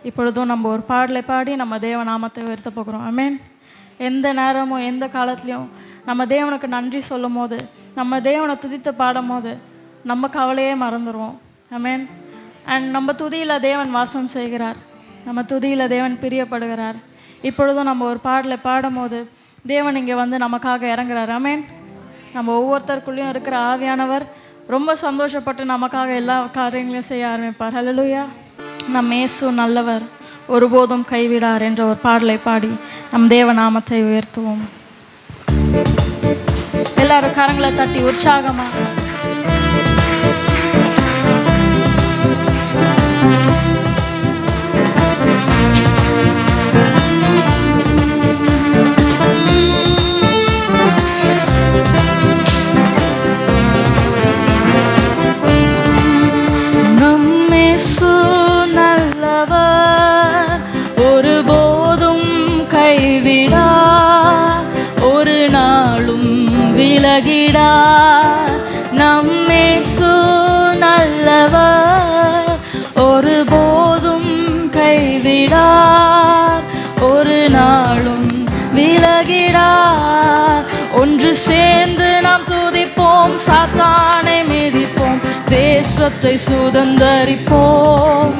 இப்பொழுதும் நம்ம ஒரு பாடலை பாடி நம்ம தேவ நாமத்தை உயர்த்த போகிறோம். ஆமென். எந்த நேரமும் எந்த காலத்துலேயும் நம்ம தேவனுக்கு நன்றி சொல்லும் போது, நம்ம தேவனை துதித்து பாடும் போது நம்ம கவலையே மறந்துடுவோம். ஆமென். அண்ட் நம்ம துதியில் தேவன் வாசம் செய்கிறார், நம்ம துதியில் தேவன் பிரியப்படுகிறார். இப்பொழுதும் நம்ம ஒரு பாடலை பாடும் போது தேவன் இங்கே வந்து நமக்காக இறங்குறார். ஆமென். நம்ம ஒவ்வொருத்தருக்குள்ளேயும் இருக்கிற ஆவியானவர் ரொம்ப சந்தோஷப்பட்டு நமக்காக எல்லா காரியங்களையும் செய்ய ஆரம்பிப்பார். ஹல்லேலூயா. நம் இயேசு நல்லவர், ஒருபோதும் கைவிடார் என்ற ஒரு பாடலை பாடி நம் தேவ நாமத்தை உயர்த்துவோம். எல்லாரும் கரங்களை தட்டி உற்சாகமா நம் இயேசு நல்லவர், ஒருபோதும் கைவிடார், ஒரு நாளும் விலகிடார். ஒன்று சேர்ந்து நாம் துதிப்போம், சாத்தானை மிதிப்போம், தேசத்தை சுதந்தரிப்போம்.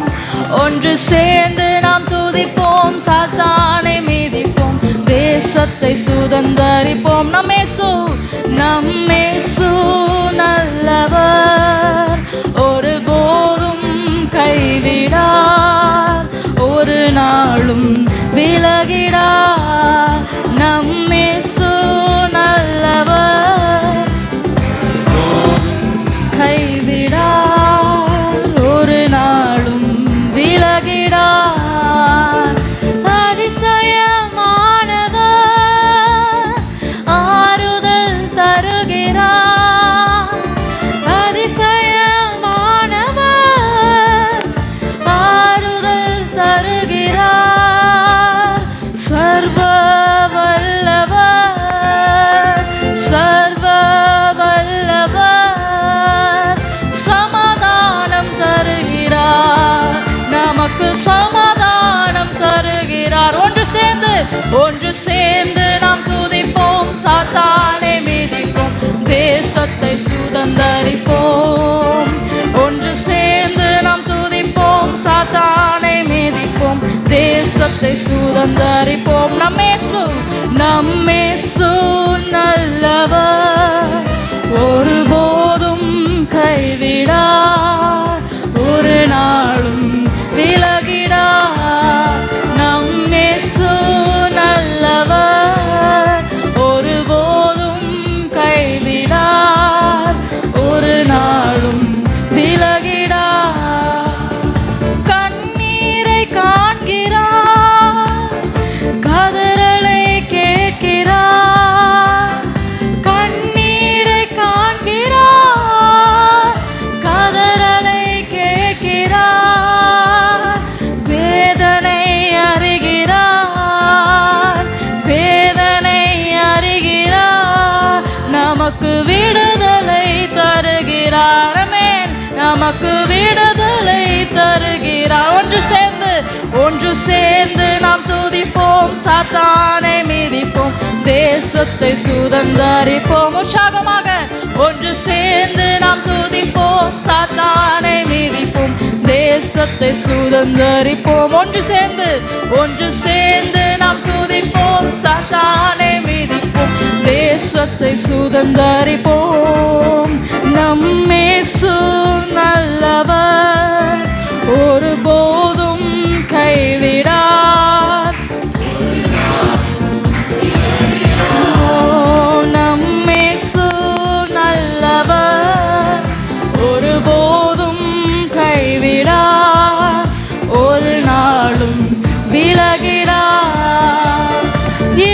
ஒன்று சேர்ந்து நாம் துதிப்போம், சாத்தானை மிதிப்போம், தேசத்தை சுதந்தரிப்போம். நம் இயேசு நல்லவர், ஒருபோதும் கைவிடார், ஒரு நாளும் விலகிடார். நம் இயேசு நல்லவர், கைவிடார், ஒரு நாளும் விலகிடார். சமாதானம் தருகிறார். ஒன்று சேர்ந்து நாம் துதிப்போம், சாத்தானை மிதிப்போம், தேசத்தை சுதந்தரிப்போம். ஒன்று சேர்ந்து நாம் துதிப்போம், சாத்தானை மிதிப்போம், தேசத்தை சுதந்தரிப்போம். நம் இயேசு நல்லவர், ஒருபோதும் கைவிடார், ஒரு நாளும் விலகிடார். நம் இயேசு நல்லவர், ஒருபோதும் கைவிடார், ஒரு நாளும் விலகிடார். கண்ணீரை காண்கிறார், கதறலை கேட்கிறார். கண்ணீரை காண்கிறார், கதறலை கேட்கிறார். வேதனை அறிகிறார், வேதனை அறிகிறார். நமக்கு விடுதலை தருகிறார். ஆமென். நமக்கு விடுதலை தருகிறார். ஒன்று சேர்ந்து நாம் துதிப்போம், சாத்தானை மிதிப்போம், தேசத்தை சுதந்தரிப்போம். உற்சாகமாக ஒன்று சேர்ந்து நாம் துதிப்போம், சாத்தானை மிதிப்போம், தேசத்தை சுதந்தரிப்போம். ஒன்று சேர்ந்து நாம் துதிப்போம், சாத்தானை மிதிப்போம், தேசத்தை சுதந்தரிப்போம். நம் இயேசு நல்லவர், ஒருபோதும் கைவிடார். நம் இயேசு நல்லவர், ஒருபோதும் கைவிடார், ஒரு நாளும் விலகிடார்.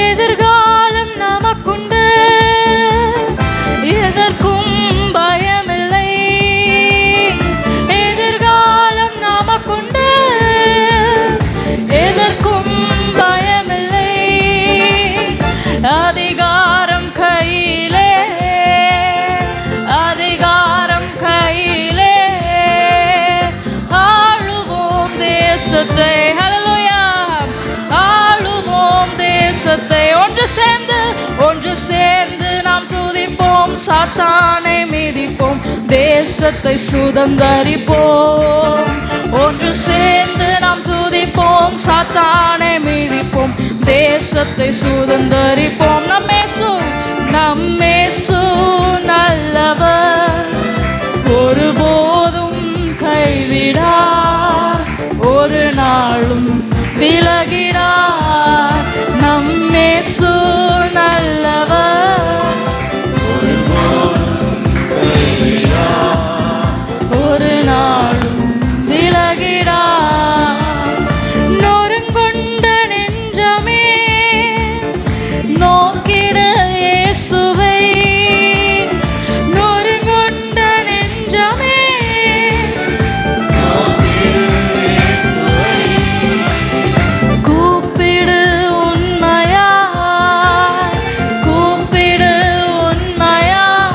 எதிர்காலம் நமக்குண்டு, சாத்தானை மிதிப்போம், தேசத்தை சுதந்தரிப்போம். ஒன்று சேர்ந்து நாம் துதிப்போம், சாத்தானை மிதிப்போம், தேசத்தை சுதந்தரிப்போம். நம்மேசு நல்லவர், ஒருபோதும் கைவிடார், ஒரு நாளும் விலகிடார். நம்மேசு நல்லவர், ஒரு நாளும் விலகிடார். நொறுங்குண்ட நெஞ்சமே நோக்கிட இயேசுவை, நொறுங்குண்ட நெஞ்சமே கூப்பிடு உண்மையாய், கூப்பிடு உண்மையாய்,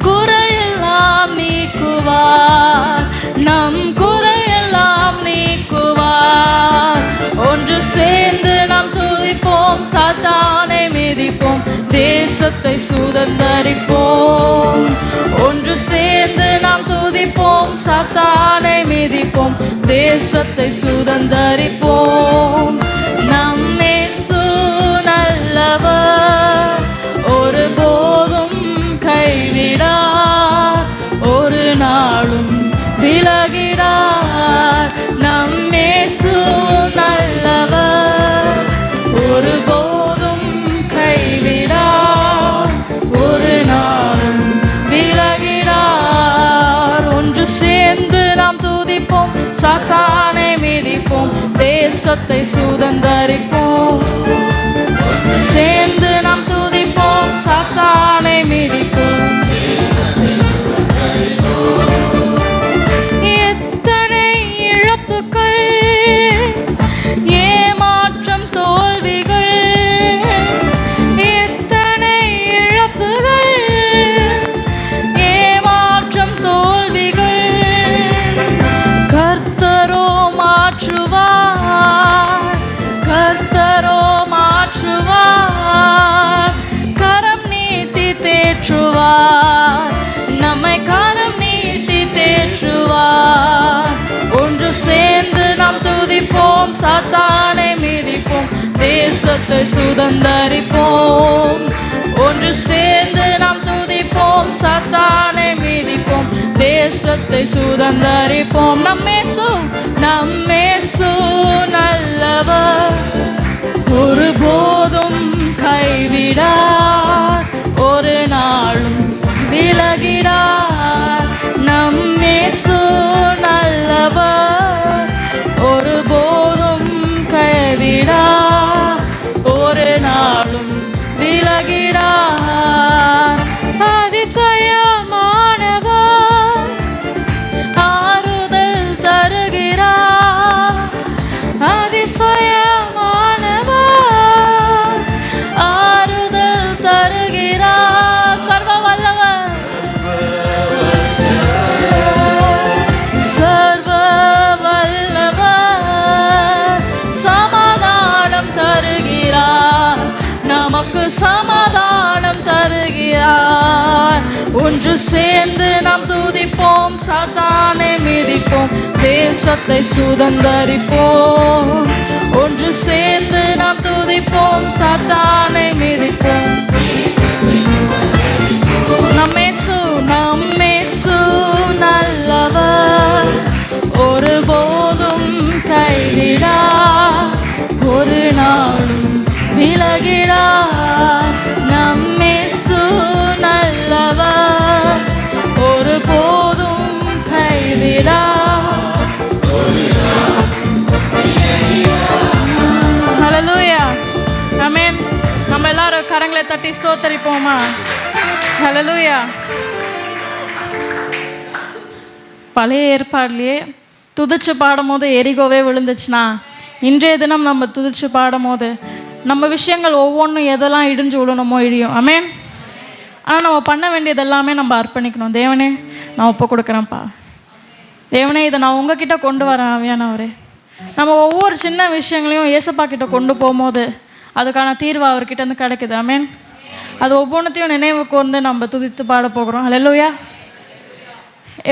குறையெல்லாம் நீக்குவார், நம் குறையெல்லாம் நீக்குவார். ஒன்று சேர்ந்து நாம் துதிப்போம், சாத்தானை மிதிப்போம், தேசத்தை சுதந்தரிப்போம். ஒன்று சேர்ந்து நாம் துதிப்போம், சாத்தானை மிதிப்போம், தேசத்தை சுதந்தரிப்போம். நம்மேசு நல்லவர், ஒருபோதும் கைவிடார், ஒரு நாளும் விலகிடார். நம்மேசு நல்லவர், ஒருபோதும் கைவிடார், ஒரு நாளும் விலகிடார். ஒன்று சேர்ந்து நாம் துதிப்போம், சாத்தானை மிதிப்போம், தேசத்தை சுதந்தரிப்போம். சேர்ந்து நாம் துதிப்போம், சாத்தானை மிதிப்போம். எத்தனை இழப்புகள், ஏமாற்றம் தோல்விகள், எத்தனை இழப்புகள், ஏமாற்றம் தோல்விகள், கர்த்தரோ மாற்றுவார், கர்த்தரோ மாற்றுவார், கரம் நீட்டி தேற்றுவார், நம்மை கரம் நீட்டி தேற்றுவார். ஒன்று சேர்ந்து நாம் துதிப்போம், சாத்தானை மிதிப்போம், தேசத்தை சுதந்தரிப்போம். ஒன்று சேர்ந்து நாம் துதிப்போம், சாத்தானை மிதிப்போம், தேசத்தை சுதந்தரிப்போம். நம்மேசு நல்லவர், ஒருபோதும் கைவிடார், ஒரு நாளும் விலகிடார். நம்மேசு நல்லவர், ஒருபோதும் கைவிடார், ஒரு நாளும் விலகிடார். அதிசயமானவர், ஆறுதல் தருகிறார், அதிசயமானவர், ஆறுதல் தருகிறார். சர்வ வல்லவர், சர்வ வல்லவர், சமாதானம் தருகிறார், நமக்கு சமாதானம் தருகிறார். ஒன்று சேர்ந்து நாம் துதிப்போம், சாத்தானை மிதிப்போம், தேசத்தை சுதந்தரிப்போம். ஒன்று சேர்ந்து நாம் துதிப்போம், சாத்தானை மிதிப்போம். நம்மேசு நல்லவர், ஒருபோதும் கைவிடார், ஒரு நாளும் விலகிடார். நம்மேசு நல்லவர், ஒருபோதும் கைவிடார். ஹல்லேலூயா, ஆமென். நம்ம எல்லாரும் கரங்களை தட்டி ஸ்தோத்தரிப்போமா? ஹல்லேலூயா. பழைய ஏற்பாடுலேயே துதிச்சு பாடும் போது எரிகோவே விழுந்துச்சுன்னா, இன்றைய தினம் நம்ம துதிச்சு பாடும் போது நம்ம விஷயங்கள் ஒவ்வொன்றும் எதெல்லாம் இடிஞ்சு விழணுமோ இடியும். ஆமென். ஆனால் நம்ம பண்ண வேண்டியது எல்லாமே நம்ம அர்ப்பணிக்கணும். தேவனே, நான் ஒப்பு கொடுக்குறேன்ப்பா. தேவனே, இதை நான் உங்ககிட்ட கொண்டு வரேன் ஆவியானவரே. நம்ம ஒவ்வொரு சின்ன விஷயங்களையும் ஏசப்பா கிட்ட கொண்டு போகும்போது அதுக்கான தீர்வு அவர்கிட்ட இருந்து கிடைக்குது. ஆமென். அது ஒவ்வொன்றத்தையும் நினைவு கூர்ந்து நம்ம துதித்து பாட போகிறோம். ஹல்லேலூயா.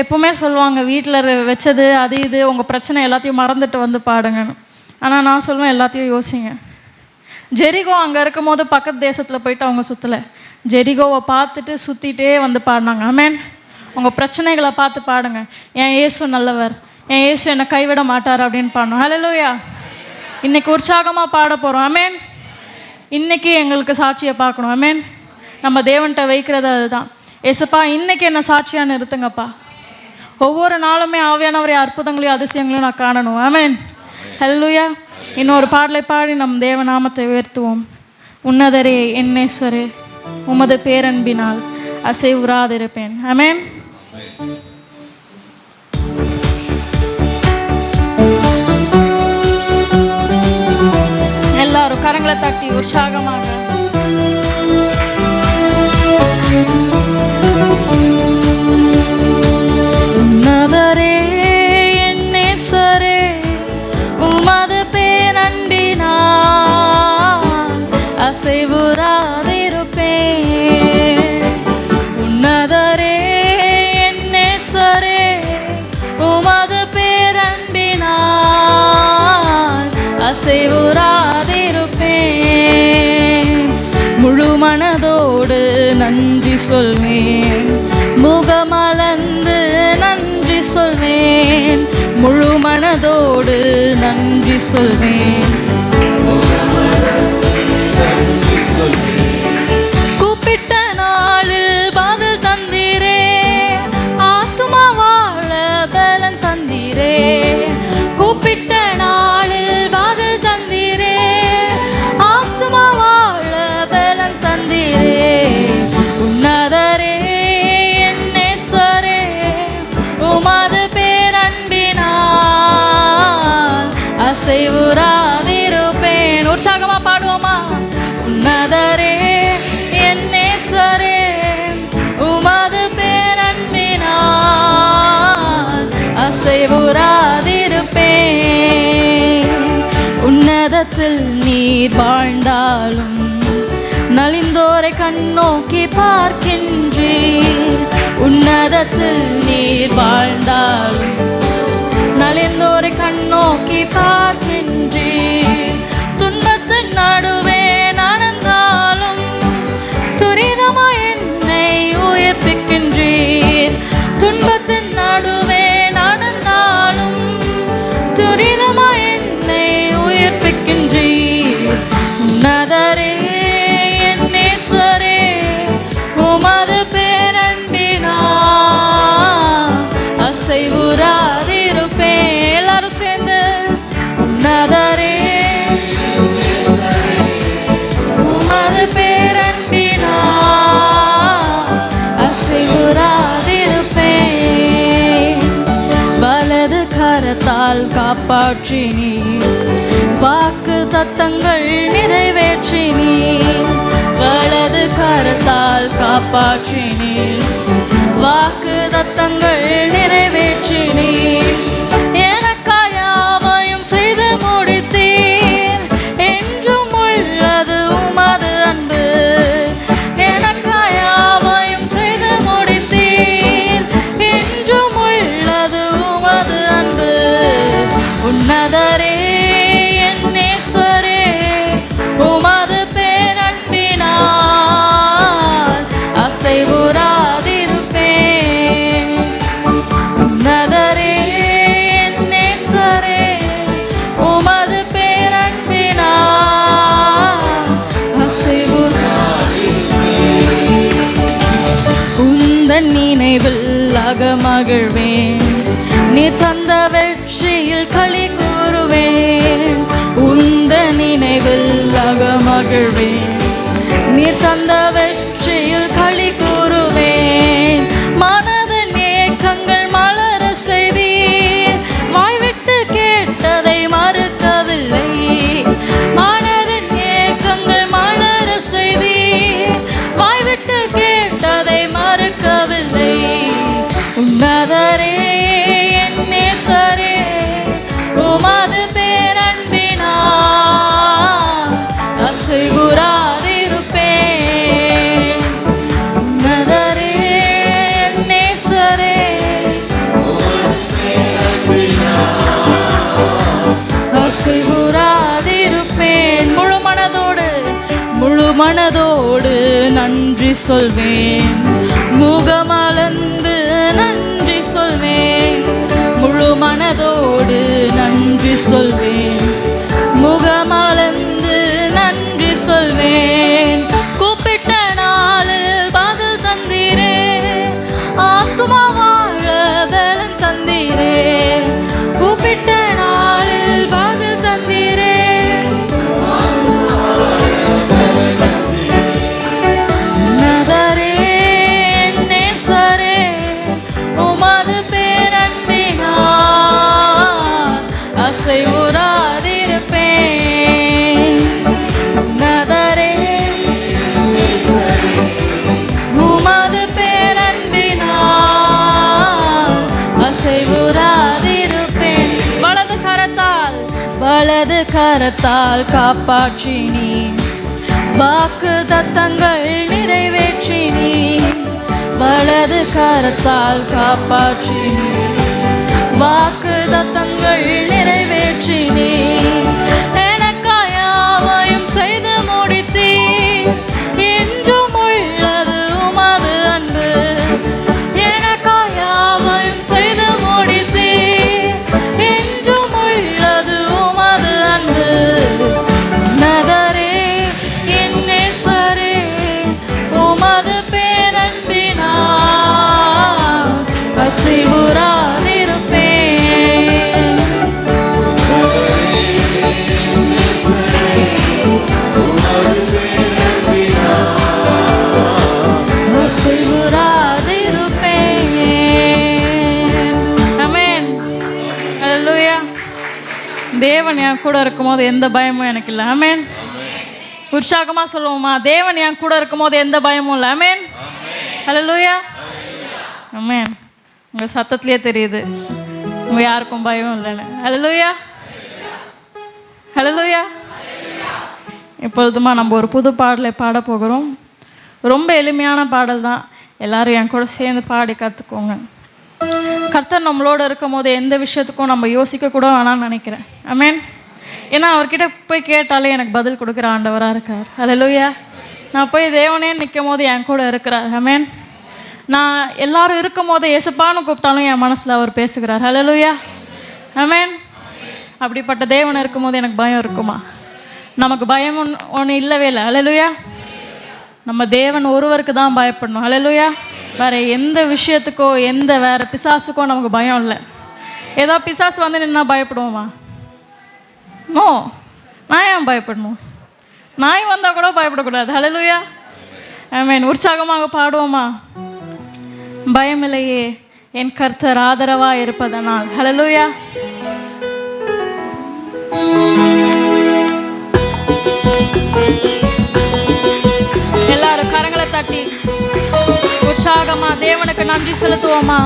எப்போவுமே சொல்லுவாங்க வீட்டில் வச்சது அது இது உங்கள் பிரச்சனை எல்லாத்தையும் மறந்துட்டு வந்து பாடுங்கன்னு. ஆனால் நான் சொல்லுவேன் எல்லாத்தையும் யோசிங்க. ஜெரிகோ அங்கே இருக்கும் போது பக்கத்து தேசத்தில் போயிட்டு அவங்க சுற்றலை, ஜெரிகோவை பார்த்துட்டு சுற்றிட்டே வந்து பாடினாங்க. ஆமேன். உங்கள் பிரச்சனைகளை பார்த்து பாடுங்க. என் இயேசு நல்லவர், என் இயேசு என்னை கைவிட மாட்டார் அப்படின்னு பாடணும். ஹல்லேலூயா. இன்றைக்கி உற்சாகமாக பாட போகிறோம். ஆமேன். இன்றைக்கி எங்களுக்கு சாட்சியை பார்க்கணும். ஆமேன். நம்ம தேவன்கிட்ட வைக்கிறது அதுதான். ஏசப்பா இன்றைக்கி என்ன சாட்சியாக நிறுத்துங்கப்பா. ஒவ்வொரு நாளுமே ஆவியானவரை அற்புதங்களையும் அதிசயங்களையும் நான் காணணும். ஆமேன். ஹல்லேலூயா. இன்னொரு பாடலை பாடி நம் தேவநாமத்தை உயர்த்துவோம். உன்னதரே என்னேஸ்வரே உமது பேரன்பினால் அசைவுறாதிருப்பேன். ஆமேன். எல்லாரும் கரங்களை தட்டி உற்சாகமாக உன்னதரே என்னேஸ்வரே உமது பேரன்பினால் அசைவுறாதிருப்பேன். உன்னதரே என்னேஸ்வரே உமது பேரன்பினால் அசைவுறாதிருப்பேன். முழு மனதோடு நன்றி சொல்வேன், முகமலர்ந்து நன்றி சொல்வேன். முழு மனதோடு நன்றி சொல்வேன். கூப்பிட்ட நாளில் பதில் தந்தீரே, ஆத்துமா வாழ பலன் தந்தீரே. கூப்பிட்ட நாளில் பதில் தந்தீரே, ஆத்துமா வாழ பலன் தந்தீரே. உன்னதரே என்னேஸ்வரே உமது பேரன்பினால் அசைவுறாதிருப்பேன். உற்சாகமா பாடுவோமா? உன்னதரே என்னேஸ்வரே உமது பேரன்பினால் அசைவுறாதிருப்பேன். உன்னதத்தில் நீர் வாழ்ந்தாலும் நலிந்தோரை கண்ணோக்கி பார்க்கின்றீர். உன்னதத்தில் நீர் வாழ்ந்தாலும் நலிந்தோரை கண்ணோக்கி பார்க்கின்றீர். துன்பத்தின் நடுவே நடந்தாலும் துரிதமாய் என்னை உயிர்ப்பிக்கின்றீர். துன்பத்தின் நடுவே நடந்தாலும் துரிதமாய் என்னை உயிர்ப்பிக்கின்றீர். உன்னதரே என்னேஸ்வரே உமது பேரன்பினால் அசைவுறாதிருப்பேன். எல்லாரும் சேர்ந்து உன்னதரே உமது பேரன்பினால் அசைவுறாதிருப்பேன். வலது கரத்தால் காப்பாற்றினீர், வாக்கு தத்தங்கள் நிறைவேற்றினீர். வலது கரத்தால் காப்பாற்றினீர், வாக்கு தத்தங்கள் நிறைவேற்றினீர். எனக்காய் யாவையும் செய்து முடித்தீர், என்றும் உள்ளது உமது அன்பு. எனக்காய் யாவையும் செய்து முடித்தீர், என்றும் உள்ளது உமது அன்பு. உன்னதரே என்னேஸ்வரே உமது பேரன்பினால் அசைவுறாதிருப்பேன். உன்னதரே என்னேஸ்வரே உமது பேரன்பினால் அசைவுறாதிருப்பேன். உந்தன் நினைவில் அகமகிழ்வேன், நீர் தந்த வெற்றியில் களி கூறுவேன். உந்தன் நினைவில் அகமகிழ்வேன், நீர் தந்த வெற்றியில் களி கூறுவேன். மனதின் ஏக்கங்கள் மலர செய்தீர், வாய்விட்டு கேட்டதை மறுக்கவில்லை. மனதின் ஏக்கங்கள் மலர செய்தீர், வாய்விட்டு கேட்டதை மறுக்கவில்லை. உன்னதரே என்னேஸ்வரே உமது பேரன்பினால் அசைவுறாதிருப்பேன். மனதோடு நன்றி சொல்வேன், முகமலர்ந்து நன்றி சொல்வேன், முழு மனதோடு நன்றி சொல்வேன், முகமலர்ந்து நன்றி சொல்வேன். கூப்பிட்ட நாளில் பதில் தந்தீரே, ஆத்துமா வாழ பலன் தந்தீரே, கூப்பிட்ட நாளில் பதில் தந்தீரே. நதரே நேசரே உமது பேரன்பினார் அசைவுறாதிருப்பேன். நதரே உமது பேரன்பினார் அசைவுறாதிருப்பேன். வலது கரத்தால் காப்பாற்றினீ, வாக்கு தத்தங்கள் நிறைவேற்றினீ, வலது கரத்தால் காப்பாற்றினீ, வாக்கு தத்தங்கள் நிறைவேற்றினீ. எனக்காயாவையும் செய்து முடித்தீ, என்றும் உள்ளது உமது அன்பு. எனக்காயாவையும் செய்து முடித்தீ, என்றும் உள்ளது உமது அன்பு. நதரே என் நேசரே உமது பேரன்பினார் அசைவுறாதிருப்பேன். அசைவுறாதிருப்பேன். ஆமென். ஹல்லேலூயா. தேவன் என் கூட இருக்கும்போது எந்த பயமும் எனக்கு இல்லை. ஆமென். உற்சாகமாக சொல்லுவோமா? தேவன் என் கூட இருக்கும்போது எந்த பயமும் இல்லை. ஆமென். ஹல்லேலூயா. ஆமென். உங்கள் சத்தத்திலே தெரியுது உங்கள் யாருக்கும் பயம் இல்லைன்னு. ஹல்லேலூயா. ஹல்லேலூயா. இப்பொழுதுமா நம்ம ஒரு புது பாடலை பாட போகிறோம். ரொம்ப எளிமையான பாடல் தான். எல்லாரும் என் கூட சேர்ந்து பாடி கற்றுக்கோங்க. கர்த்தர் நம்மளோட இருக்கும் போது எந்த விஷயத்துக்கும் நம்ம யோசிக்க கூட வேணாம்னு நினைக்கிறேன். ஆமென். ஏன்னா அவர்கிட்ட போய் கேட்டாலே எனக்கு பதில் கொடுக்குற ஆண்டவராக இருக்கார். ஹல்லேலூயா. நான் போய் தேவனே நிற்கும் போது என் கூட இருக்கிறார். ஆமென். நான் எல்லாரும் இருக்கும் போது ஏசப்பான்னு கூப்பிட்டாலும் என் மனசில் அவர் பேசுகிறார். ஹல்லேலூயா. ஆமென். அப்படிப்பட்ட தேவன் இருக்கும்போது எனக்கு பயம் இருக்குமா? நமக்கு பயம் ஒன்று இல்லவே இல்லை. ஹல்லேலூயா. நம்ம தேவன் ஒருவருக்கு தான் பயப்படணும். ஹல்லேலூயா. வேறு எந்த விஷயத்துக்கோ வேறு பிசாசுக்கோ நமக்கு பயம் இல்லை. ஏதோ பிசாசு வந்து நின்னா பயப்படுவோமா? நோ. நான் ஏன் பயப்படணும்? நாய் வந்தால் கூட பயப்படக்கூடாது. ஹல்லேலூயா. ஆமென். உற்சாகமாக பாடுவோமா? பயமில்லையே என் கர்த்தர் ஆதரவாக இருப்பதனால். ஹல்லேலூயா. எல்லாரும் கரங்களை தட்டி உற்சாகமா தேவனுக்கு நன்றி செலுத்துவோமா?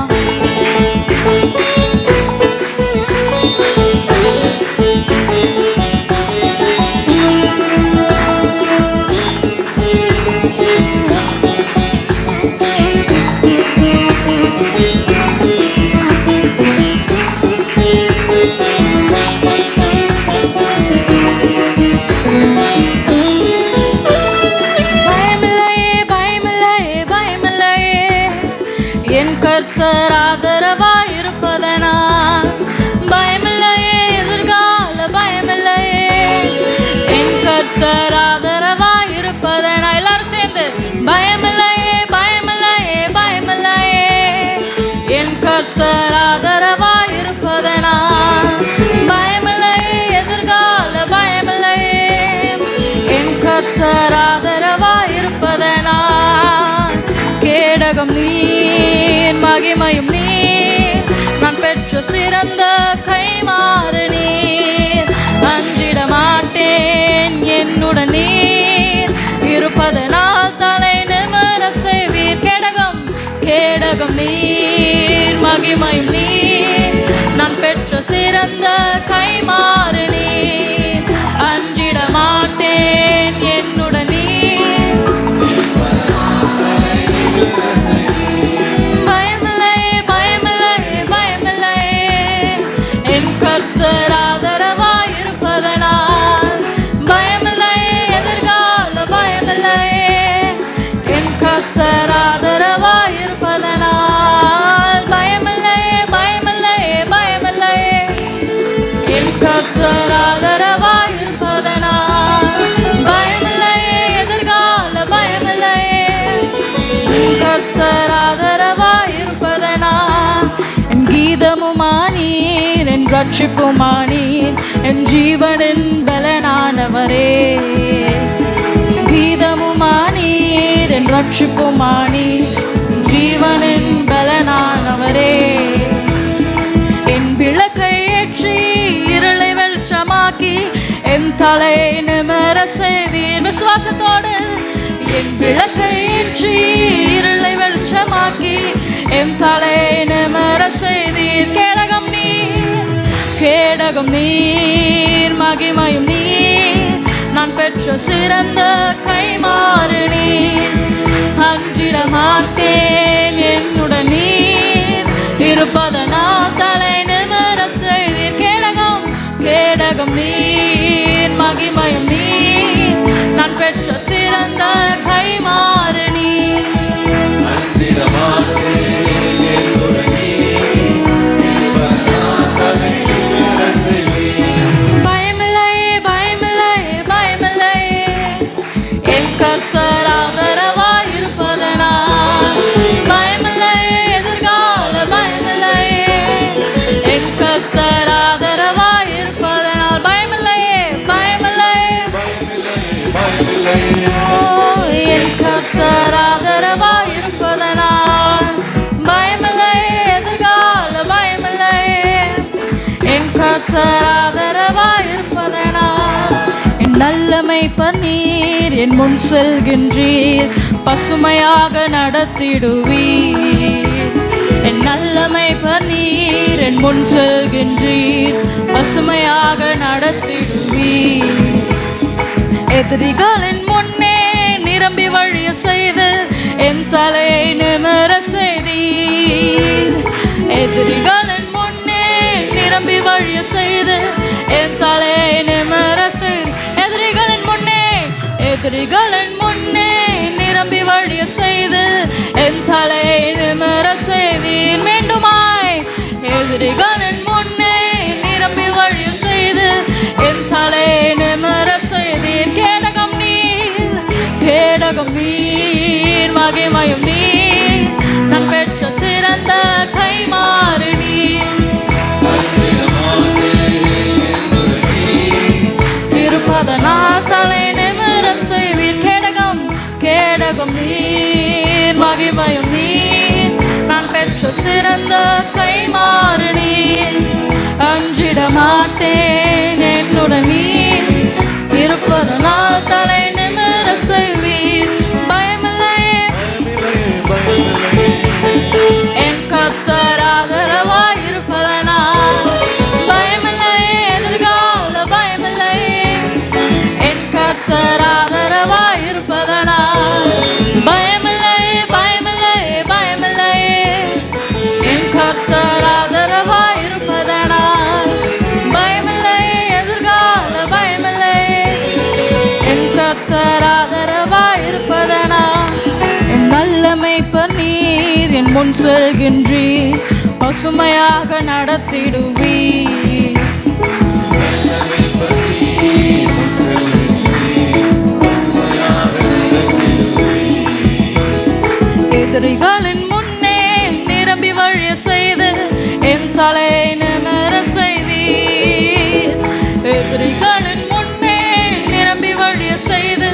கர்த்தர் ஆதரவாய் இருப்பதனால் பயமில்லையே, எதிர்கால பயமில்லையே. என் கர்த்தர் ஆதரவாய் இருப்பதனால் எல்லாரும் சேர்ந்து பயமில்லையே, பயமில்லையே, பயமில்லையே. என் கர்த்தர் ஆதரவாய் இருப்பதனால் பயமில்லையே, எதிர்கால பயமில்லையே. என் கர்த்தர் ஆதரவாய் இருப்பதனால் கேடகம் நீர், மகிமையும் நீர், நான் பெற்ற சிறந்த கைமாறு நீர். அஞ்சிட மாட்டேன், என்னுடன் நீர் இருப்பதனால் தலை நிமிர செய்வீர். கேடகம் நீர், மகிமையும் நீர், நான் பெற்ற சிறந்த கைமாறு நீர். அஞ்சிட மாட்டேன், என்னுடன் நீர் கர்த்தர் ஆதரவாய் இருப்பதனால் பயமில்லையே, எதிர்கால பயமில்லையே. ரட்சிப்புமானீர், என் ஜீவனின் பலனானவரே. கீதமுமானீர், என் ரட்சிப்புமானீர், ஜீவனின் பலனானவரே. என் விளக்கை ஏற்றி இருளை வெளிச்சமாக்கி என் தலை நிமிர செய்தீர். விசுவாசத்தோடு என் விளக்கை ஏற்றி இருளை வெளிச்சமாக்கி என் தலை நிமிர செய்தீர். கேடகம் நீர், கேடகம் நீர், மகிமையும் நீர், நான் பெற்ற சிறந்த கைமாறு நீர். அஞ்சிட மாட்டேன், என்னுடன் நீர் இருப்பதனால் தலை நிமிர செய்தீர். கேடகம், கேடகம் நீர், மகிமையும் நீர், நான் பெற்ற சிறந்த கைமாறு நீர். அஞ்சிட மாட்டேன், என்னுடன் நீர் இருப்பதனால் தலை நிமிர செய்தீர். பயமில்லை, பயமில்லை, பயமில்லை, என் கர்த்தர் ஆதரவாய் இருப்பதனால். பயமில்லை, எதிர்கால பயமில்லை, என் கர்த்தர் ஆதரவாய் இருப்பதனால். பயமில்லை, பயமில்லை, என் கர்த்தர் ஆதரவாய் இருப்பதனால். பயமில்லை, எதிர்கால பயமில்லை, என் கர்த்தர் ஆதரவாய் இருப்பதனால். என் நல்லமை பன்னீர், என் முன் செல்கின்றீர், பசுமையாக நடத்திடுவீர். என் நல்லமை பன்னீர், என் முன் செல்கின்றீர், பசுமையாக நடத்திடுவீர். எதிரிகளின் முன்னே நிரம்பி வழிய செய்து என் தலையை நிமிர செய்தீர். எதிரிகளின் முன்னே நிரம்பி வழிய செய்து என் தலையை நிமிர செய்தீர். எதிரிகளின் முன்னே, எதிரிகளின் முன்னே நிரம்பி வழிய செய்து என் தலையை நிமிர செய்தீர். மீண்டுமாய் எதிரிகளின் முன்னே நிரம்பி வழிய செய்து என் தலையை நிமிர செய்தீர். கேடகம் நீர், கேடகம் நீர், மகிமையும் நீர், நான் பெற்ற சிறந்த கைமாறு நீர். இருப்பதனால் தலை நிமிர செய்தீர். கேடகம், கேடகம் நீர், மகிமையும் நீர், நான் பெற்ற சிறந்த கைமாறு நீர். அஞ்சிட மாட்டேன், என்னுடன் நீர் இருப்பதனால் தலை நிமிர செய்வீர். பயமில்லை, என் கர்த்தர் ஆதரவாய் இருப்பதனால். பயமில்லை, எதிர்கால பயமில்லை, என் கர்த்தர் ஆதரவாய் இருப்பதனால். பயமில்லை, பயமில்லை, பயமில்லை, என் கர்த்தர் ஆதரவாய் இருப்பதனால். பயமில்லை, எதிர்கால பயமில்லை, என் கர்த்தர் ஆதரவாய் இருப்பதனால். என் நல்லமை பன்னீர், என் முன் செல்கின்றீர், பசுமையாக நடத்திடுவீர். எதிரிகளின் முன்னே நிரம்பி வழிய செய்து என் தலையை நிமிர செய்தீர். எதிரிகளின் முன்னே நிரம்பி வழிய செய்து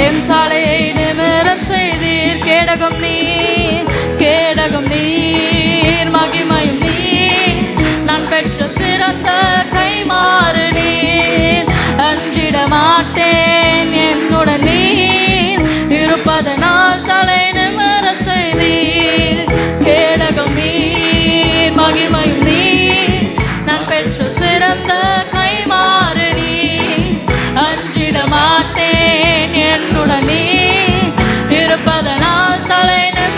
என் தலையை நிமிர செய்தீர். கேடகம் நீர், கேடகம் நீர், மகிமையும் நீர், நான் பெற்ற சிறந்த கைமாறு நீர். அஞ்சிட மாட்டேன், என்னுடன் நீர் இருப்பதனால் தலை நிமிர செய்தீர். கேடகம் நீர், மகிமையும் நீர், நான் பெற்ற சிறந்த கைமாறு நீர். அஞ்சிட மாட்டேன், என்னுடன் நீர் இருப்பதனால் தலை நிமிர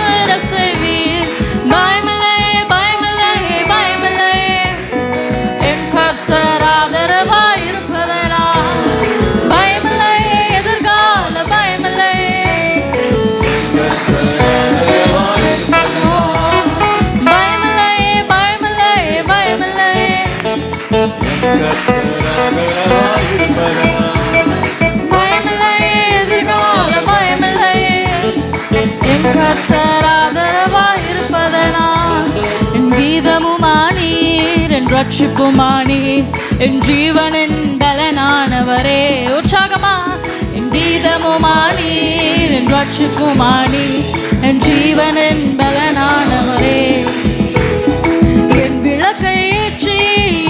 ரட்சிப்புமானி என் ஜீவனின் பலனானவரே. உற்சாகமா என் கீதமுமானி என் ரட்சிப்புமானி என் ஜீவனின் பலனானவரே. என் விளக்கை ஏற்றி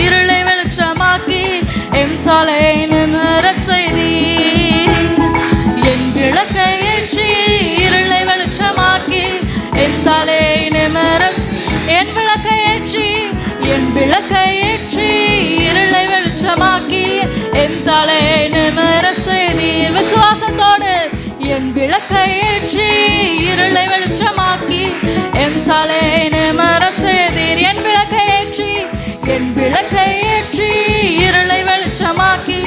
இருளை வெளிச்சமாக்கி என் தலை நிமிர செய்தீர். என் விளக்கை ஏற்றி இருளை வெளிச்சமாக்கி என் தலை நிமிர என் விளக்கை ஏற்றி இருளை வெளிச்சமாக்கி என் தலை நிமிர செய்தீர். விசுவாசத்தோடு என் விளக்கை ஏற்றி இருளை வெளிச்சமாக்கி என் தலை நிமிர செய்தீர். என் விளக்கை ஏற்றி இருளை வெளிச்சமாக்கி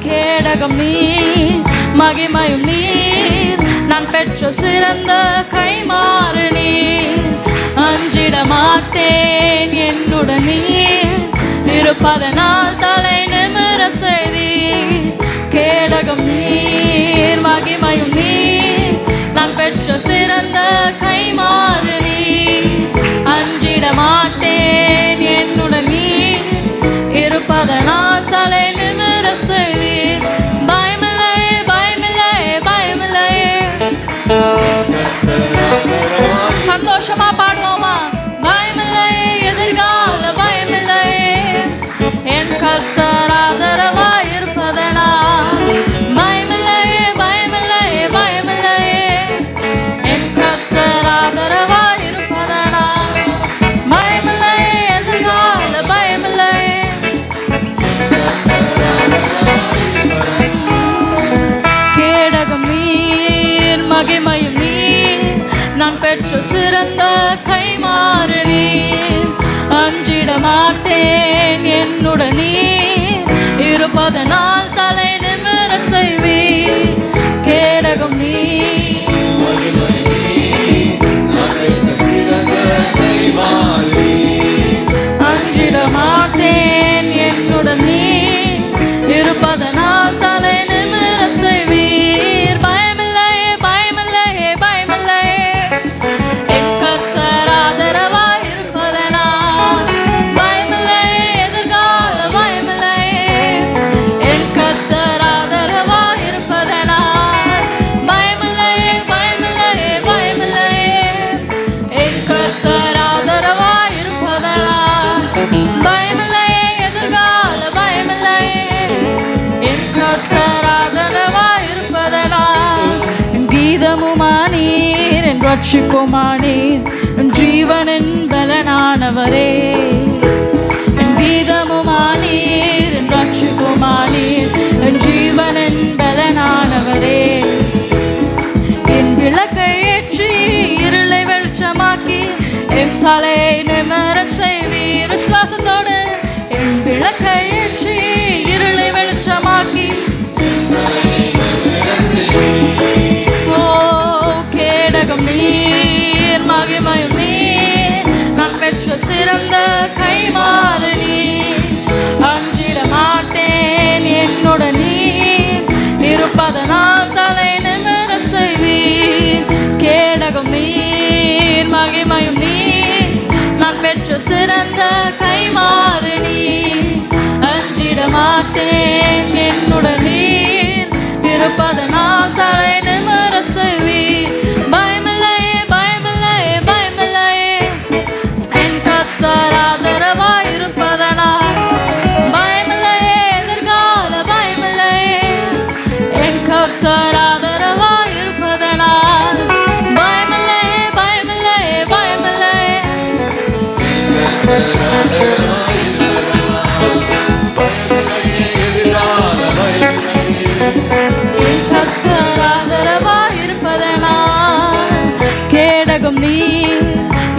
கேடகம் நீர் மகிமையும் நீர் நான் பெற்ற சிறந்த கைமாறு நீர். அஞ்சிட மாட்டேன் என்னுடன் நீர் இருப்பதனால் தலை நிமிர செய்தீர். கேடகம் நீர் மகிமையும் நீர் நான் பெற்ற சிறந்த கைமாறு நீர். அஞ்சிட மாட்டேன் என்னுடன் நீர் இருப்பதனால் தலை நிமிர செய்தீர். பயமில்லை பயமில்லை பயமில்லை. சந்தோஷமா பாடுவோமா? பயமில்லை எதிர்கால பயமில்லை என் கர்த்தர் ஆதரவாய் இருப்பதனால். பயமில்லை பயமில்லை பயமில்லை என் கர்த்தர் ஆதரவாய் இருப்பதனால். பயமில்லை எதிர்கால பயமில்லை. கேடகம் நீர் மகிமையும் நீர் நான் பெற்ற சிறந்த கைமாறு நீர். அஞ்சிட மாட்டேன் என்னுடன் நீர் இருப்பதனால் தலை நிமிர செய்வீர். கேடகம் நீர் அஞ்சிட மாட்டேன் என்னுடன் நீர் இருப்பதனால் தலை நிமிர செய்வீர். பயமில்லை பயமில்லை பயமில்லை என் கர்த்தர் ஆதரவாய் இருப்பதனால். பயமில்லை எதிர்கால பயமில்லை என் கர்த்தர் ஆதரவாய் இருப்பதனால். பயமில்லை பயமில்லை பயமில்லை என் கர்த்தர் ஆதரவாய் இருப்பதனால். பயமில்லை எதிர்கால பயமில்லை என் கர்த்தர் ஆதரவாய் இருப்பதனால். கீதமுமானீர் என் ரட்சிப்புமானீர் என் ஜீவனின் பலனானவரே. என் கீதமுமானீர் என் ரட்சிப்புமானீர் என் ஜீவனின் பலனானவரே. என் விளக்கை ஏற்றி இருளை வெளிச்சமாக்கி என் தலை நிமிர செய்வீர். விசுவாசத்தோடு என் விளக்கை ஏற்றி இருளை வெளிச்சமாக்கி கேடகம் நீர் மகிமையும் நீர் நான் பெற்ற சிறந்த கைமாறு நீர். அஞ்சிட மாட்டேன் என்னுடன் நீர் இருப்பதனால் தலை நிமிர செய்வீர். கேடகம் நீர் மகிமையும் நீர் நான் பெற்ற சிறந்த கைமாறு நீர். அஞ்சிட மாட்டேன் என்னுடன் நீர் இருப்பதனால் தலை நிமிர செய்வீர். பயமில்லை பயமில்லை பயமில்லை என் கர்த்தர் ஆதரவாய் இருப்பதனால். பயமில்லை எதிர்கால பயமில்லை என் கர்த்தர் ஆதரவாய் இருப்பதனால். பயமில்லை பயமில்லை பயமில்லை என் கர்த்தர் ஆதரவாய் இருப்பதனால். கேடகம் நீர்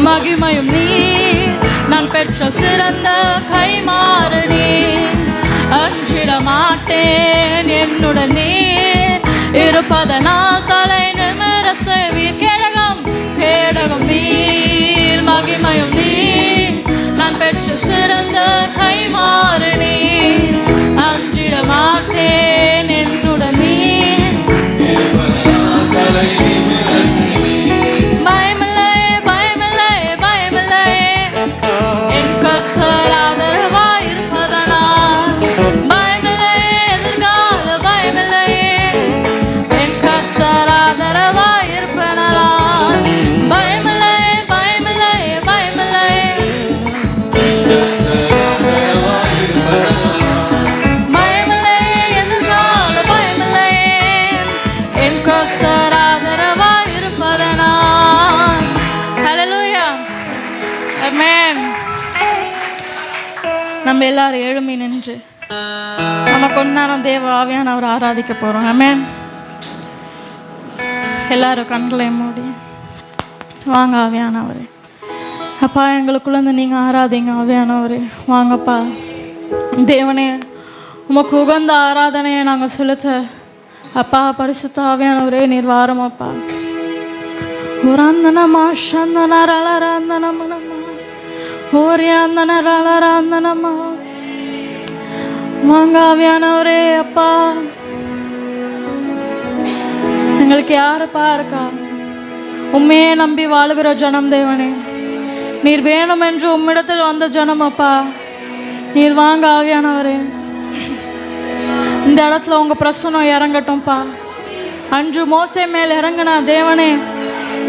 மகிமையும் நீர் நான் பெற்ற சிறந்த கைமாறு நீர். அஞ்சிட மாட்டேன் என்னுடன் நீர் இருப்பதனால் தலை நிமிர செய்வீர். கேடகம் நீர் மகிமையும் நீர் நான் பெற்ற சிறந்த கைமாறு நீர். அஞ்சிட மாட்டேன் என்னுடன் நீர் பயமில்லை பயமில்லை நம்ம எல்லாரும் எழும்பி நின்று நம்ம கொஞ்ச நேரம் தேவ ஆவியானவர் ஆராதிக்க போகிறோம். ஆமென். எல்லாரும் கண்களை மூடி வாங்க ஆவியானவரே. அப்பா, எங்களுக்குள்ளேருந்து நீங்கள் ஆராதிங்க ஆவியானவரே. வாங்கப்பா தேவனே, உமக்கு உகந்த ஆராதனையை நாங்கள் செலுத்த அப்பா பரிசுத்த ஆவியானவரே நீர் வாரமப்பா. ஒரு அந்தனமா சந்தனரலரந்தனமா ஒரு அந்தனரலரந்தனமா வாங்க ஆவியானவரே. அப்பா, எங்களுக்கு யாருப்பா இருக்கா? உண்மையே நம்பி வாழுகிற ஜனம் தேவனே, நீர் வேணும் என்று உம்மிடத்தில் வந்த ஜனம் அப்பா. நீர் வாங்க ஆவியானவரே. இந்த இடத்துல உங்கள் பிரசனம் இறங்கட்டும்ப்பா. அன்று மோசே மேல் இறங்கின தேவனே,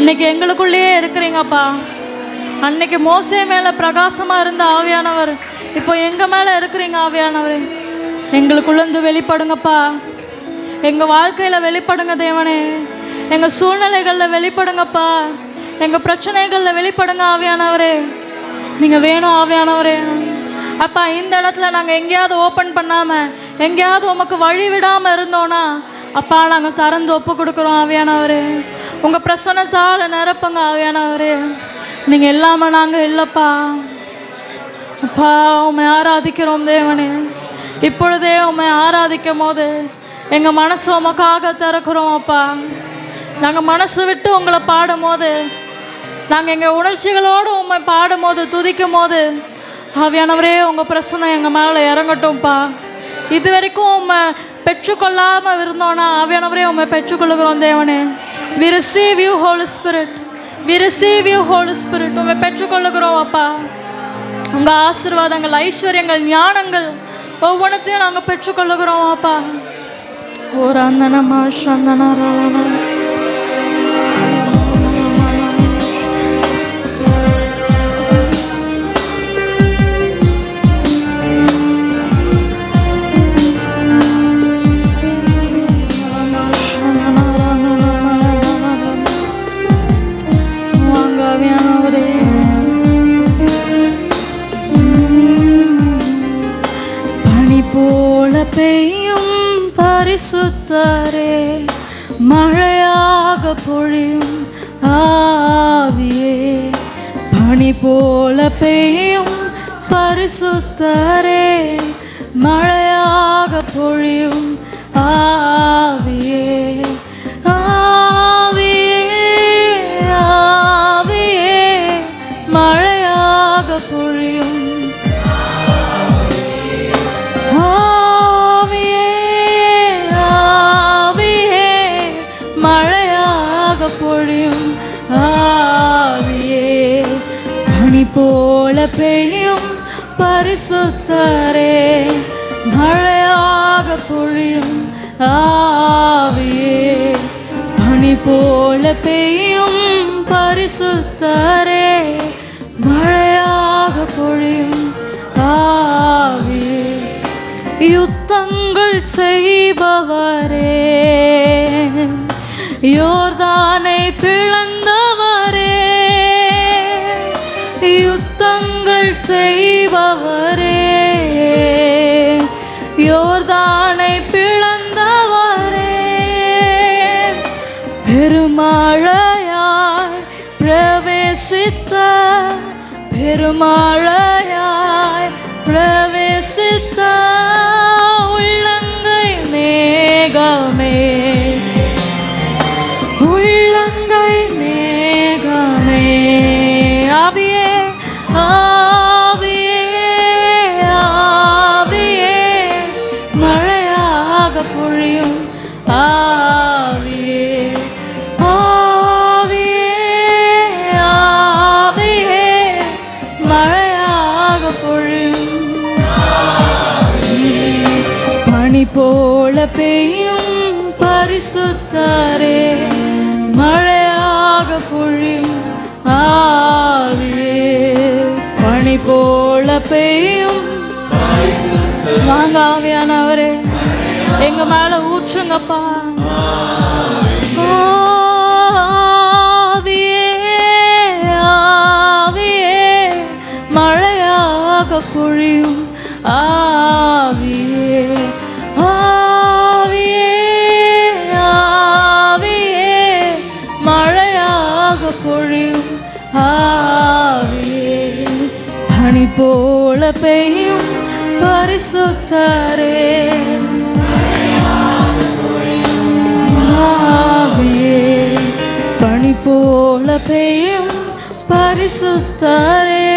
இன்னைக்கு எங்களுக்குள்ளேயே இருக்கிறீங்கப்பா. அன்னைக்கு மோசே மேலே பிரகாசமாக இருந்த ஆவியானவர் இப்போ எங்கள் மேலே இருக்கிறீங்க ஆவியானவரே. எங்களுக்குள்ளேருந்து வெளிப்படுங்கப்பா. எங்கள் வாழ்க்கையில் வெளிப்படுங்க தேவனே. எங்கள் சூழ்நிலைகளில் வெளிப்படுங்கப்பா. எங்கள் பிரச்சனைகளில் வெளிப்படுங்க ஆவியானவரே. நீங்கள் வேணும் ஆவியானவரே. அப்பா, இந்த இடத்துல நாங்கள் எங்கேயாவது ஓப்பன் பண்ணாமல் எங்கேயாவது உமக்கு வழி விடாமல் இருந்தோன்னா அப்பா, நாங்கள் திறந்து ஒப்பு கொடுக்குறோம் ஆவியானவரே. உங்கள் பிரசன்னத்தால் நிரப்புங்க ஆவியானவரே. நீங்கள் இல்லாமல் நாங்கள் இல்லைப்பா. அப்பா, உண்மை ஆராதிக்கிறோம் தேவனே. இப்பொழுதே உண்மை ஆராதிக்கும் போது எங்கள் மனசு உமக்காக திறக்கிறோம் அப்பா. நாங்கள் மனசு விட்டு உங்களை பாடும் போது, நாங்கள் எங்கள் உணர்ச்சிகளோடு உண்மை பாடும் போது, துதிக்கும் போது ஆவியானவரே உங்கள் பிரசனம் எங்கள் மேலே இறங்கட்டும்ப்பா. இது வரைக்கும் உண்மை பெற்றுக்கொள்ளாமல் இருந்தோன்னா ஆவியானவரே உண்மை பெற்றுக்கொள்ளுகிறோம் தேவனே. We receive you Holy Spirit. We receive you Holy Spirit. உண்மை பெற்றுக்கொள்ளுகிறோம் அப்பா. உங்கள் ஆசீர்வாதங்கள், ஐஸ்வர்யங்கள், ஞானங்கள் ஒவ்வொன்றத்தையும் நாங்கள் பெற்றுக்கொள்ளுகிறோம் அப்பா. ஒரு அந்தனமா சந்தனரலனா பெய்யும் பரிசுத்தரே, மழையாக பொழியும் ஆவியே. பனி போல பெய்யும் பரிசுத்தரே, மழையாக பொழியும் ஆவியே. ஆவியே ஆவியே மழையாக பொழியும் பொழியும் ஆவியே. பனி போல பெய்யும் பரிசுத்தரே, மழையாக பொழியும் ஆவியே. பனி போல பெய்யும் பரிசுத்தரே, மழையாக பொழியும் ஆவியே. யுத்தங்கள் செய்பவரே, யோர்தானை பிளந்தவரே, யுத்தங்கள் செய்பவரே, யோர்தானை பிளந்தவரே. பெருமழையாய் பிரவேசித்த, பெருமழையாய் பிரவேசித்த உள்ளங்கை மேகமே, உள்ளங்கை மேகமே. ஆவியே ஆவியே ஆவியே மழையாக பொழியும் ஆவியே. ஆவியே ஆவியே மழையாக பொழியும். பனி போல பெய்யும் பரிசுத்தரே, மழையாக பொழியும் ஆவியே. பனி போல பெய்யும். வாங்க ஆவியானவரே, எங்க மேல ஊற்றுங்கப்பா. ஆவியே ஆவியே மழையாக பொழியும் ஆவியே ஆவியே ஆவியே மழையாக பொழியும் ஆவியே பனி போல பெய்யும் பரிசுத்தரே ஆவியே பனி போல பெய்யும் பரிசுத்தரே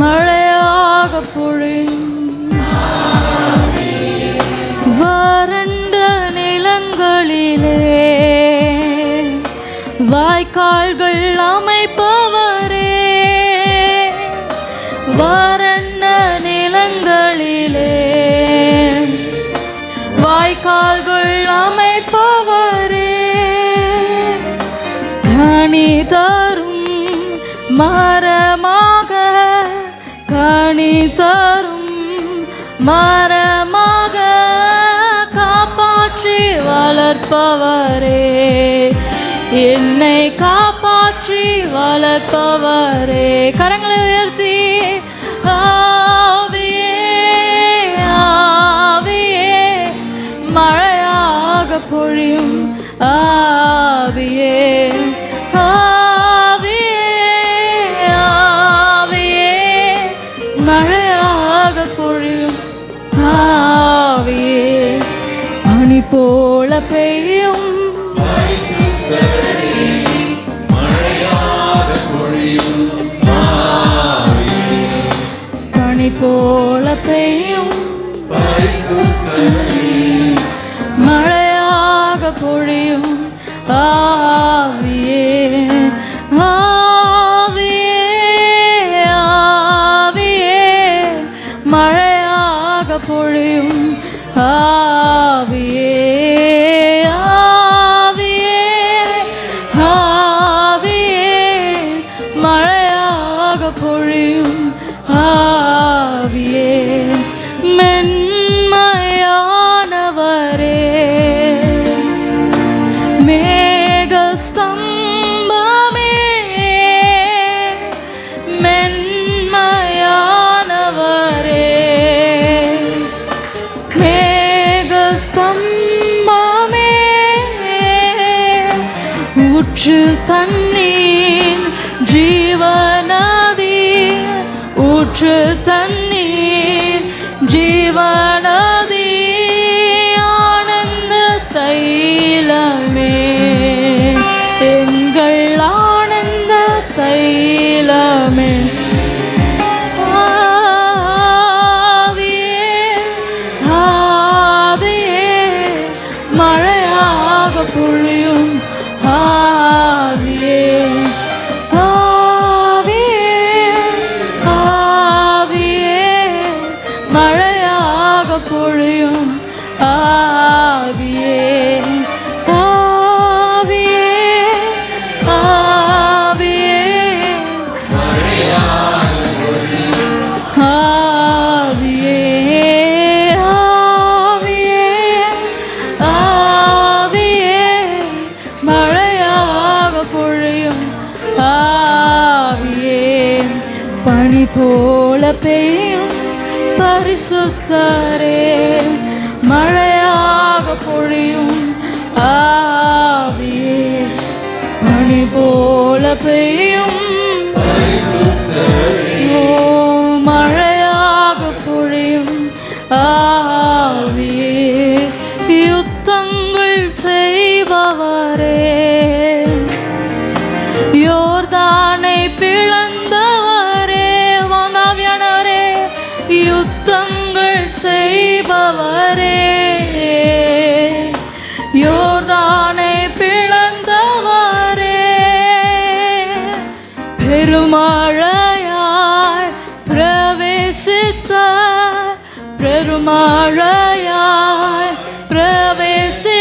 மழையாக பொழியும் வறண்ட நிலங்களிலே வாய்க்கால்கள் அமைப்பவரே வறண்ட நிலங்களிலே வாய்க்கால்கள் அமைப்பவரே கனி தரும் மரமாக கனி தரும் மரமாக காப்பாற்றி வளர்ப்பவரே என்னை காப்பாற்றி வளர்ப்பவரே கரங்களை உயர்த்தி ஆவியே ஆவியே மழையாக பொழியும் ஆவியே மழையாக பொழியும் ஆவியே பனி போல பெய்யும் பனி போல பெய்யும் மழையாக பொழியும் ஆவியே மழையாக பொழியும் ஆவியே ஆவியே ஆவியே மழையாக பொழியும் ஆவியே மென்மையானவரே மேகஸ்தம்பமே மென்மையானவரே மேகஸ்தம்பமே ஊற்று தண்ணீர் ஜீவநதி ஊற்று தண்ணீர் ஜீவநதி ஆனந்த தைலமே எங்கள் ஆனந்த தைலமே ஆவியே ஆவியே மழையாக பொழியும் ஆவியே ஆவியே ஆவியே மழையாக பொழியும் ஆவியே ஆவியே ஆவியே ஆவியே ஆவியே ஆவியே மழையாக பொழியும் ஆவியே பனி போல பெய்யும் பரிசுத்தரே மழையாக பொழியும் ஆவியே பனி போல பெய்யும் ஓ மழையாக பொழியும் ஆவியே யுத்தங்கள் செய்பவரே யோர்தானை பிளந்தவரே வாங்காவியானவரே யுத்தங்கள் செய்பவரே யோர்தானை பிளந்தவரே பெருமழையாய் பிரவேசித்த பெருமழையாய் பிரவேசி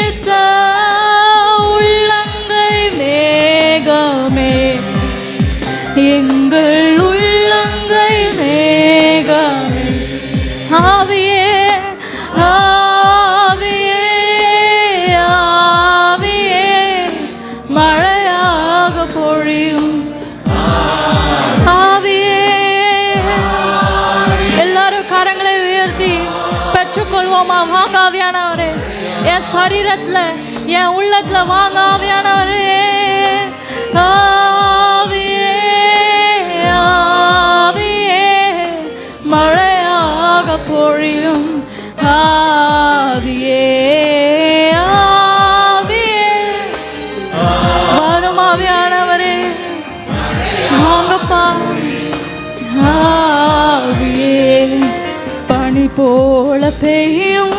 என் சரீரத்துல என் உள்ளத்துல வாங்க ஆவியானவரே. ஆவியே ஆவியே மழையாக பொழியும் ஆவியே ஆவியே வரும் ஆவியானவரே வாங்கப்பா. ஆவியே பனி போல பெய்யும்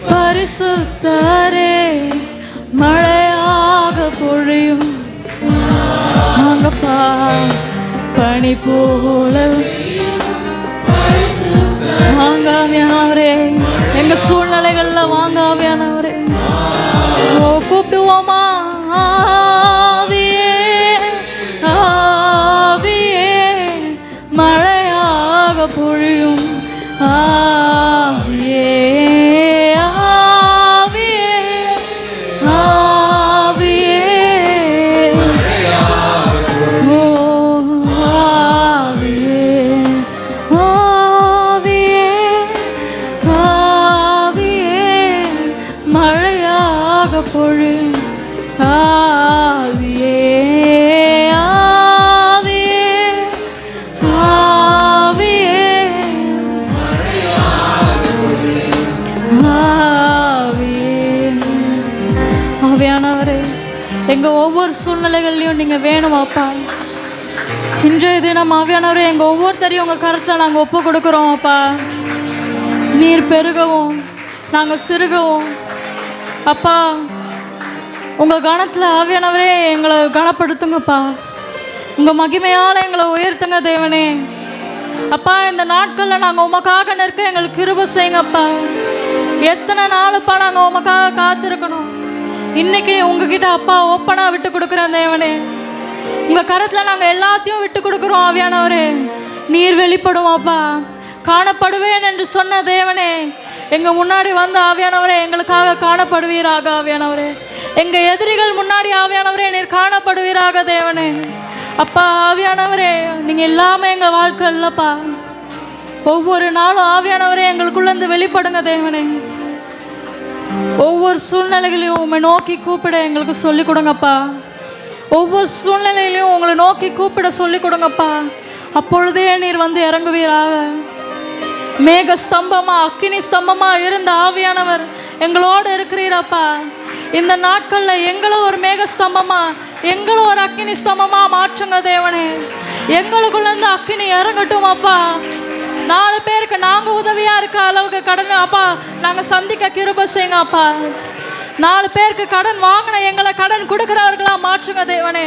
பரிசுத்தரே மழையாக பொழியும் வாங்கப்பா. பனி போல வாங்க ஆவியானவரே. எங்க சூழ்நிலைகள்ல வாங்க ஆவியானவரே. கூப்பிடுவோமா? ஆவியே ஆவியே மழையாக பொழியும் ஆவியே ஆவியே ஆவியே ஓ ஆவியே ஆவியே ஆவியே மழையாக பொழியும் ஆவியே ஆவியானவரே எங்க ஒவ்வொரு சூழ்நிலைகள்லையும் நீங்க வேணுமாப்பா. இன்றைய தினம் ஆவியானவரே எங்க ஒவ்வொருத்தரையும் உங்க கருத்துல நாங்க ஒப்பு கொடுக்குறோம் அப்பா. நீர் பெருகவும் நாங்க சிறுகவும் அப்பா. உங்க கணத்துல ஆவியானவரே எங்களை கனப்படுத்துங்கப்பா. உங்க மகிமையால எங்களை உயர்த்துங்க தேவனே. அப்பா இந்த நாட்கள்ல நாங்க உமக்காக நிற்க எங்களுக்கு கிருபை செய்யுங்கப்பா. எத்தனை நாளுப்பா நாங்க உமக்காக காத்திருக்கணும். இன்னைக்கு உங்ககிட்ட அப்பா ஓப்பனா விட்டு கொடுக்குறேன் தேவனே. உங்க கரத்துல நாங்க எல்லாத்தையும் விட்டு கொடுக்குறோம் ஆவியானவரே. நீர் வெளிப்படும் அப்பா. காணப்படுவேன் என்று சொன்ன தேவனே எங்க முன்னாடி வந்து ஆவியானவரே எங்களுக்காக காணப்படுவீராக ஆவியானவரே. எங்க எதிரிகள் முன்னாடி ஆவியானவரே நீர் காணப்படுவீராக தேவனே. அப்பா ஆவியானவரே நீங்க எல்லாமே எங்க வாழ்க்கை இல்லப்பா. ஒவ்வொரு நாளும் ஆவியானவரே எங்களுக்குள்ள இருந்து வெளிப்படுங்க தேவனே. ஒவ்வொரு சூழ்நிலைகளையும் உண்மை நோக்கி கூப்பிட எங்களுக்கு சொல்லிக் கொடுங்கப்பா. ஒவ்வொரு சூழ்நிலையிலையும் உங்களை நோக்கி கூப்பிட சொல்லிக் கொடுங்கப்பா. அப்பொழுதே நீர் வந்து இறங்குவீராக. மேக ஸ்தம்பமா அக்கினி ஸ்தம்பமா இருந்த ஆவியானவர் எங்களோடு இருக்கிறீரப்பா. இந்த நாட்கள்ல எங்களை ஒரு மேக ஸ்தம்பமா எங்களை ஒரு அக்கினி ஸ்தம்பமா மாற்றுங்க தேவனே. எங்களுக்குள்ள இருந்து அக்கினி இறங்கட்டும் அப்பா. 4 பேருக்கு நாங்க உதவியா இருக்க அளவுக்கு கடன் அப்பா நாங்க சந்திக்க கிருபை செய்யுங்க அப்பா. 4 பேருக்கு கடன் வாங்கின எங்களை கடன் கொடுக்கிறவர்களா மாற்றுங்க தேவனே.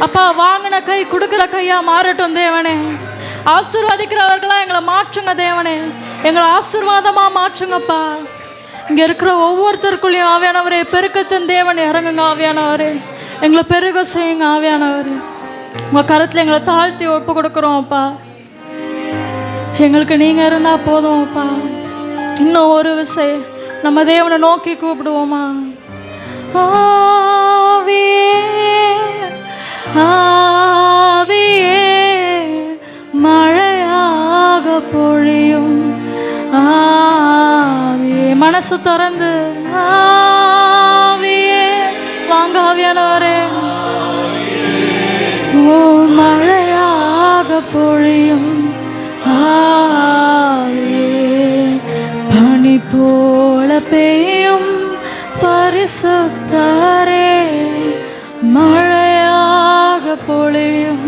அப்பா வாங்கின கை கொடுக்கிற கையா மாறட்டும் தேவனே. ஆசீர்வதிக்கிறவர்களா எங்களை மாற்றுங்க தேவனே. எங்களை ஆசீர்வாதமா மாற்றுங்கப்பா. இங்க இருக்கிற ஒவ்வொருத்தருக்குள்ளேயும் ஆவியானவரே பெருக்கத்தின் தேவன் இறங்குங்க ஆவியானவரே. எங்களை பெருக செய்யுங்க ஆவியானவரே. உங்க கரத்துல எங்களை தாழ்த்தி ஒப்பு கொடுக்குறோம் அப்பா. எங்களுக்கு நீங்க இருந்தா போதும் அப்பா. இன்னும் ஒரு விஷயம் நம்ம தேவனை நோக்கி கூப்பிடுவோமா? ஆவியே ஆவியே மழையாக பொழியும் ஆவியே. மனசு திறந்து ஆவியே வாங்க ஆவியானவரே. ஓ மழையாக பொழியும் ஆவியே பனி போல பெய்யும் பரிசுத்தரே மழையாக பொழியும்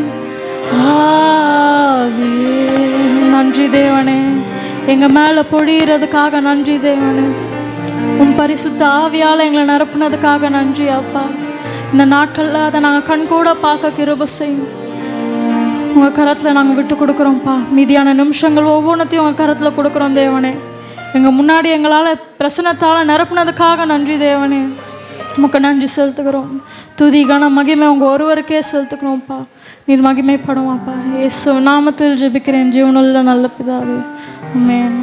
ஆவியே. நன்றி தேவனே. எங்க மேல பொழியறதுக்காக நன்றி தேவனே. உன் பரிசுத்த ஆவியால எங்களை நிரப்புனதுக்காக நன்றி அப்பா. இந்த நாட்கள்ல அதை நாங்கள் கண் கூட பார்க்க கிருபை செய்யும். உங்கள் கரத்தில் நாங்கள் விட்டு கொடுக்குறோம்ப்பா. மீதியான நிமிஷங்கள் ஒவ்வொன்றத்தையும் உங்கள் கரத்தில் கொடுக்குறோம் தேவனே. எங்கள் முன்னாடி எங்களால் பிரசனத்தால் நிரப்புனதுக்காக நன்றி தேவனே. உமக்கு நன்றி செலுத்துக்கிறோம். துதி கன மகிமை உங்கள் ஒருவருக்கே செலுத்துக்கிறோம்ப்பா. நீர் மகிமைப்படுவாப்பா. இயேசு நாமத்தில் ஜெபிக்கிறேன் ஜீவனுள்ள நல்ல பிதாவே. ஆமென்.